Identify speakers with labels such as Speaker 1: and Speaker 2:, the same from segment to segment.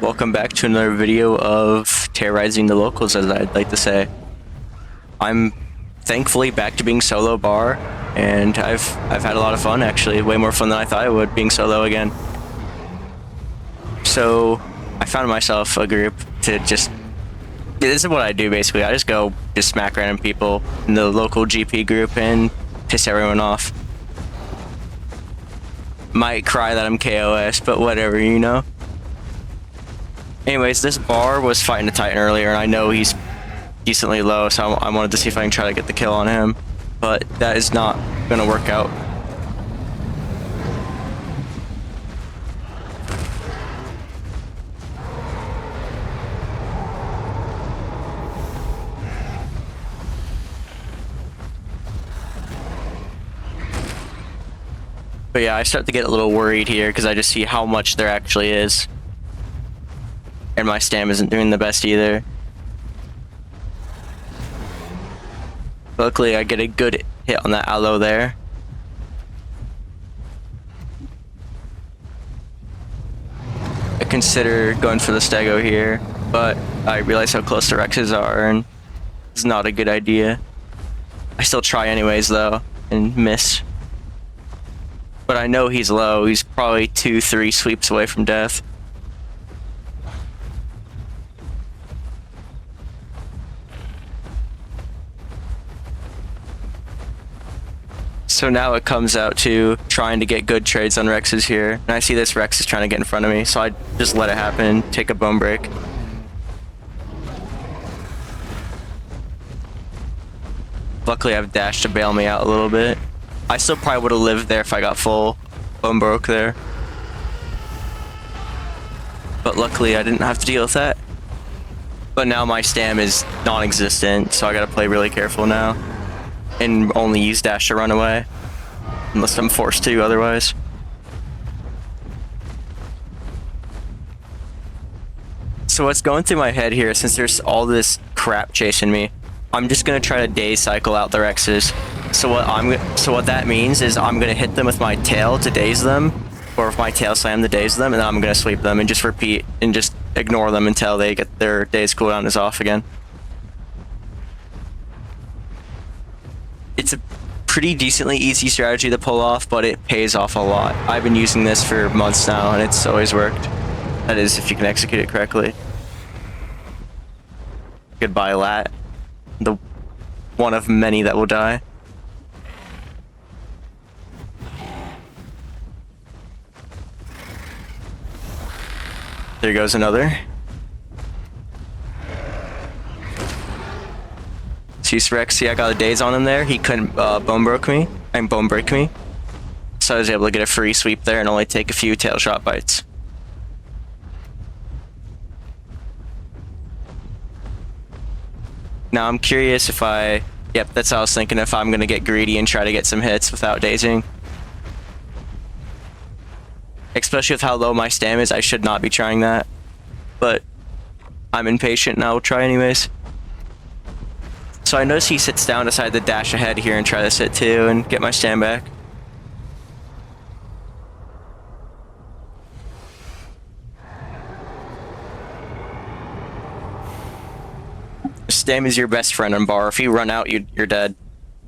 Speaker 1: Welcome back to another video of terrorizing the locals, as I'd like to say. I'm thankfully back to being solo bar, and I've had a lot of fun actually, way more fun than I thought I would being solo again. So I found myself a group to just. This is what I do basically. I just go smack random people in the local GP group and piss everyone off. Might cry that I'm KOS, but whatever, you know. Anyways, this bar was fighting a Titan earlier, and I know he's decently low, so I wanted to see if I can try to get the kill on him. But that is not going to work out. But yeah, I start to get a little worried here because I just see how much there actually is. And my stam isn't doing the best either. Luckily, I get a good hit on that aloe there. I consider going for the stego here, but I realize how close the Rexes are, and it's not a good idea. I still try anyways, though, and miss. But I know he's low. He's probably 2-3 sweeps away from death. So now it comes out to trying to get good trades on Rexes here. And I see this Rex is trying to get in front of me, so I just let it happen, take a bone break. Luckily, I have dash to bail me out a little bit. I still probably would have lived there if I got full bone broke there. But luckily, I didn't have to deal with that. But now my stam is non-existent, so I gotta play really careful now. And only use dash to run away. Unless I'm forced to otherwise. So what's going through my head here, since there's all this crap chasing me, I'm just gonna try to daze cycle out the Rexes. So what that means is I'm gonna hit them with my tail to daze them, or with my tail slam to daze them, and then I'm gonna sweep them and just repeat and just ignore them until they get their daze cooldown is off again. It's a pretty decently easy strategy to pull off, but it pays off a lot. I've been using this for months now, and it's always worked. That is, if you can execute it correctly. Goodbye, Lat. The one of many that will die. There goes another. Cease Rex, see I got a daze on him there. He couldn't bone break me. So I was able to get a free sweep there and only take a few tail shot bites. Now I'm curious if yep, that's what I was thinking, if I'm gonna get greedy and try to get some hits without dazing. Especially with how low my stam is, I should not be trying that. But I'm impatient and I will try anyways. So I notice he sits down, decided to dash ahead here and try to sit too and get my stam back. Stam is your best friend on bar. If you run out, you're dead.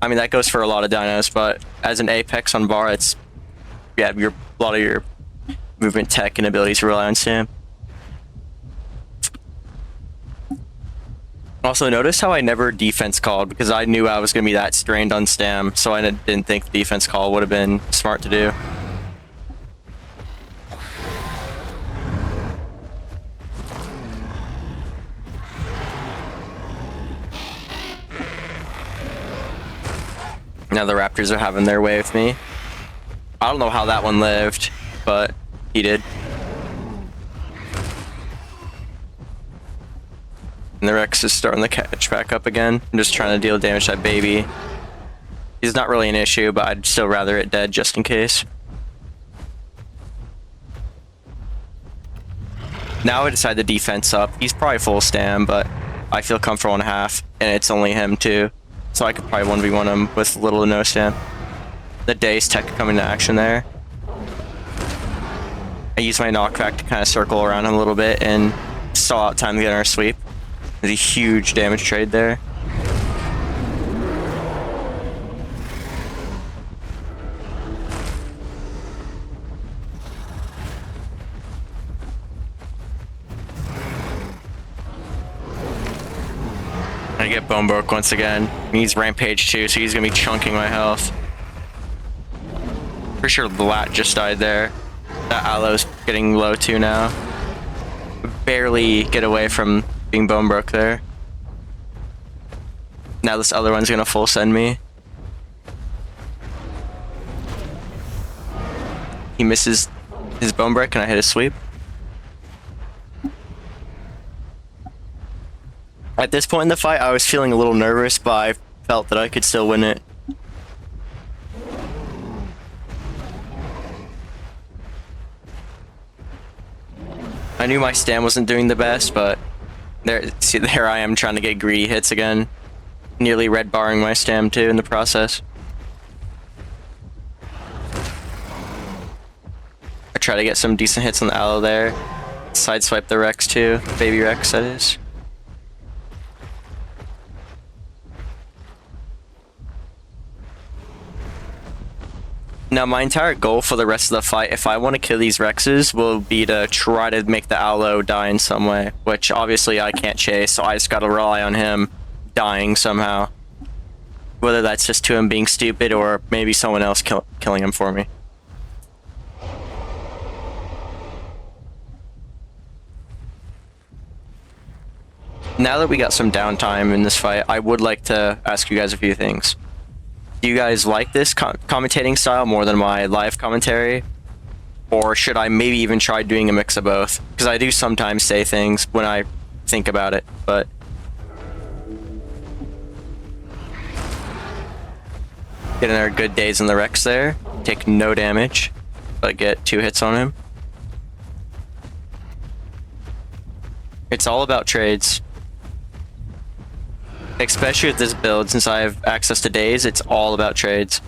Speaker 1: I mean, that goes for a lot of dinos, but as an Apex on bar, it's, yeah, a lot of your movement tech and abilities rely on stam. Also, notice how I never defense called, because I knew I was going to be that strained on stam, so I didn't think the defense call would have been smart to do. Now the Raptors are having their way with me. I don't know how that one lived, but he did. And the Rex is starting to catch back up again. I'm just trying to deal damage to that baby. He's not really an issue, but I'd still rather it dead just in case. Now I decide to defense up. He's probably full stam, but I feel comfortable in half, and it's only him too. So I could probably 1v1 him with little to no stam. The daze tech coming to action there. I used my knockback to kind of circle around him a little bit and saw out time to get our sweep. There's a huge damage trade there. I get Bone Broke once again. He's Rampage too, so he's gonna be chunking my health. Pretty sure the Lat just died there. That Aloe's getting low too now. Barely get away from being Bone Broke there. Now this other one's gonna full send me. He misses his Bone Break and I hit a sweep. At this point in the fight, I was feeling a little nervous, but I felt that I could still win it. I knew my stam wasn't doing the best, but there I am trying to get greedy hits again. Nearly red barring my stam too in the process. I try to get some decent hits on the Aloe there. Sideswipe the Rex too, baby Rex that is. Now my entire goal for the rest of the fight, if I want to kill these Rexes, will be to try to make the Aloe die in some way, which obviously I can't chase, so I just gotta rely on him dying somehow. Whether that's just to him being stupid or maybe someone else killing him for me. Now that we got some downtime in this fight, I would like to ask you guys a few things. Do you guys like this commentating style more than my live commentary? Or should I maybe even try doing a mix of both? Because I do sometimes say things when I think about it, but... Getting our good days in the Rex there. Take no damage, but get 2 hits on him. It's all about trades. Especially with this build, since I have access to days, it's all about trades.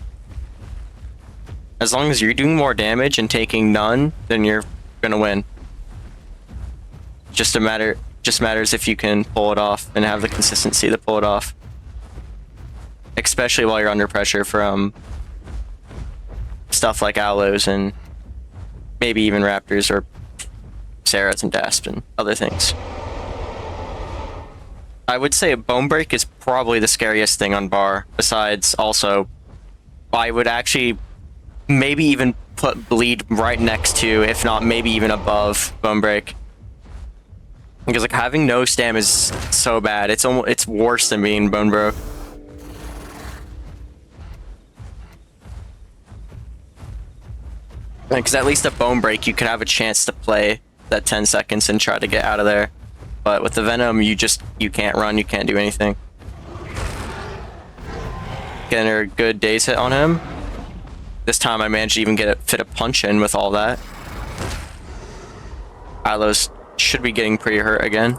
Speaker 1: As long as you're doing more damage and taking none, then you're gonna win. Just matters if you can pull it off and have the consistency to pull it off. Especially while you're under pressure from stuff like Aloes and maybe even Raptors or Sarahs and Dasp and other things. I would say a Bone Break is probably the scariest thing on bar. Besides, also, I would actually maybe even put Bleed right next to, if not maybe even above, Bone Break. Because like having no stam is so bad. It's worse than being Bone Broke. Because at least a Bone Break, you could have a chance to play that 10 seconds and try to get out of there. But with the Venom, you can't run, you can't do anything. Getting a good daze hit on him. This time I managed to even fit a punch in with all that. Aloes should be getting pretty hurt again.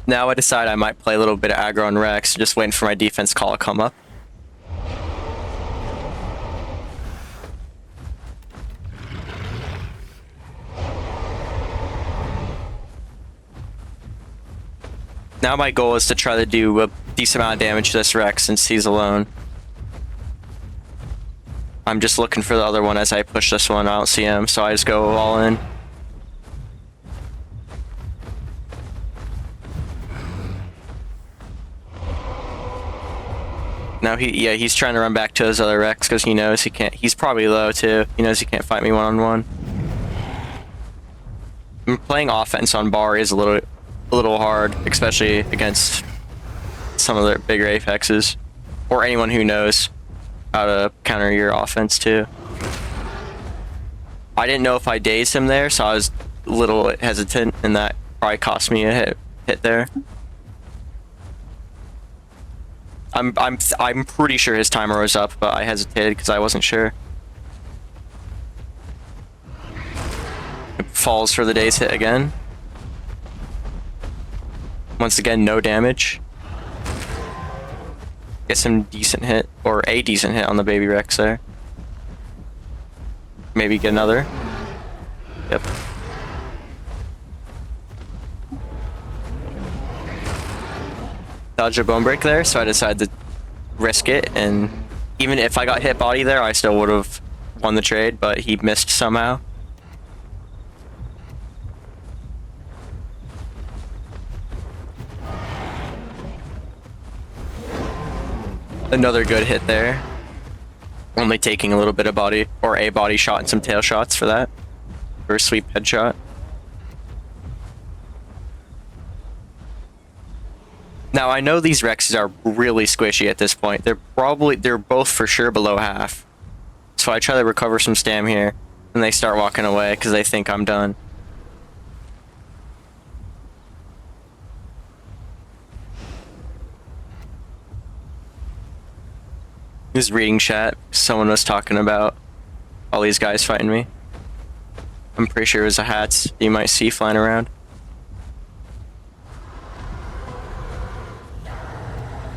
Speaker 1: Now I decide I might play a little bit of aggro on Rex, just waiting for my defense call to come up. Now my goal is to try to do a decent amount of damage to this Rex since he's alone. I'm just looking for the other one as I push this one. I don't see him, so I just go all in. Now he's trying to run back to his other Rex because he knows he can't. He's probably low too. He knows he can't fight me one-on-one. Playing offense on bar is a little hard, especially against some of the bigger Apexes or anyone who knows how to counter your offense too. I didn't know if I dazed him there, so I was a little hesitant, and that probably cost me a hit there. I'm pretty sure his timer was up, but I hesitated because I wasn't sure. It falls for the daze hit again. Once again, no damage. Get some decent hit, or a decent hit on the baby Rex there. Maybe get another. Yep. Dodge a bone break there, so I decided to risk it, and even if I got hit body there, I still would have won the trade, but he missed somehow. Another good hit there. Only taking a little bit of body, or a body shot and some tail shots for that. For a sweep headshot. Now I know these Rexes are really squishy at this point. They're both for sure below half. So I try to recover some stam here, and they start walking away because they think I'm done. Just reading chat. Someone was talking about all these guys fighting me. I'm pretty sure it was a hats you might see flying around.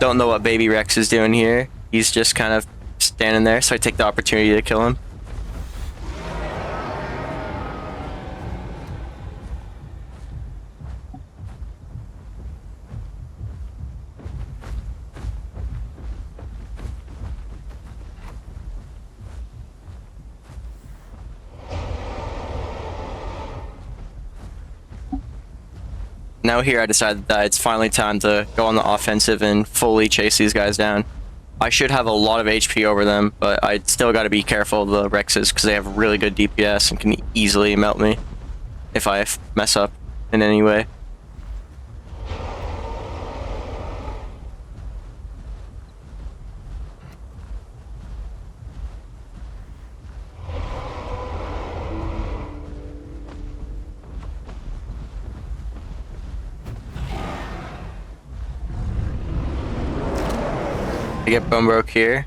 Speaker 1: Don't know what baby Rex is doing here. He's just kind of standing there, so I take the opportunity to kill him. Now here I decided that it's finally time to go on the offensive and fully chase these guys down. I should have a lot of HP over them, but I still got to be careful of the Rexes because they have really good DPS and can easily melt me if I mess up in any way. I get bone broke here,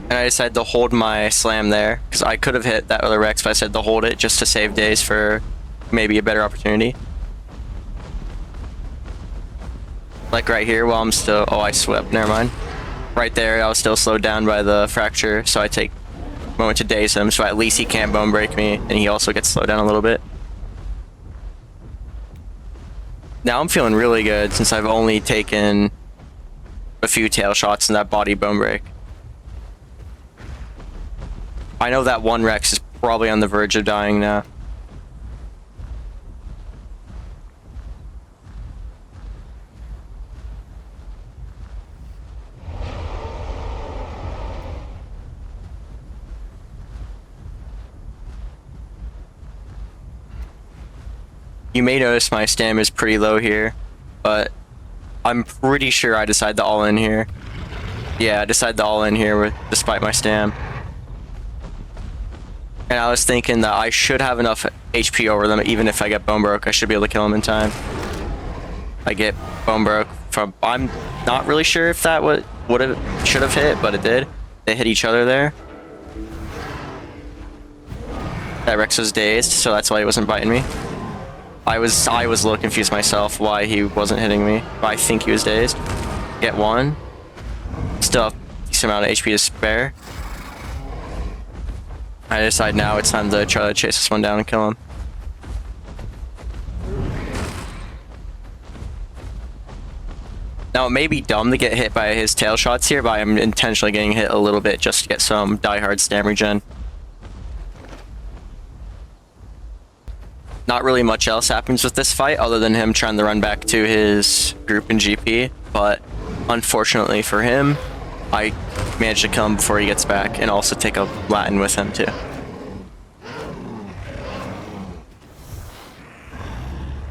Speaker 1: and I decided to hold my slam there because I could have hit that other Rex, but I said to hold it just to save days for maybe a better opportunity. Like right here while I'm still, oh, I swept, never mind. Right there I was still slowed down by the fracture, so I take a moment to daze him so at least he can't bone break me, and he also gets slowed down a little bit. Now I'm feeling really good since I've only taken a few tail shots in that body bone break. I know that one Rex is probably on the verge of dying now. You may notice my stam is pretty low here, but I'm pretty sure I decided to all in here. Yeah, I decided to all in here despite my stam. And I was thinking that I should have enough HP over them, even if I get bone broke, I should be able to kill them in time. I get bone broke from, I'm not really sure if that should have hit, but it did. They hit each other there. That Rex was dazed, so that's why he wasn't biting me. I was a little confused myself why he wasn't hitting me, but I think he was dazed. Get one. Still have a decent amount of HP to spare. I decide now it's time to try to chase this one down and kill him. Now it may be dumb to get hit by his tail shots here, but I'm intentionally getting hit a little bit just to get some diehard stam regen. Not really much else happens with this fight other than him trying to run back to his group in GP, but unfortunately for him, I managed to kill him before he gets back and also take a Latin with him too.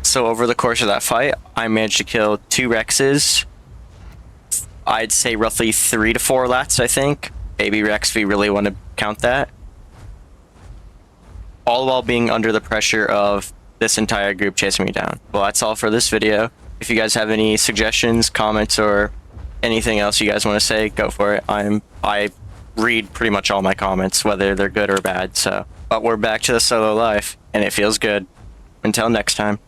Speaker 1: So over the course of that fight, I managed to kill 2 Rexes. I'd say roughly 3 to 4 Lats, I think. Baby Rex, if we really want to count that. All while being under the pressure of this entire group chasing me down. Well, that's all for this video. If you guys have any suggestions, comments, or anything else you guys want to say, go for it. I read pretty much all my comments, whether they're good or bad, so. But we're back to the solo life, and it feels good. Until next time.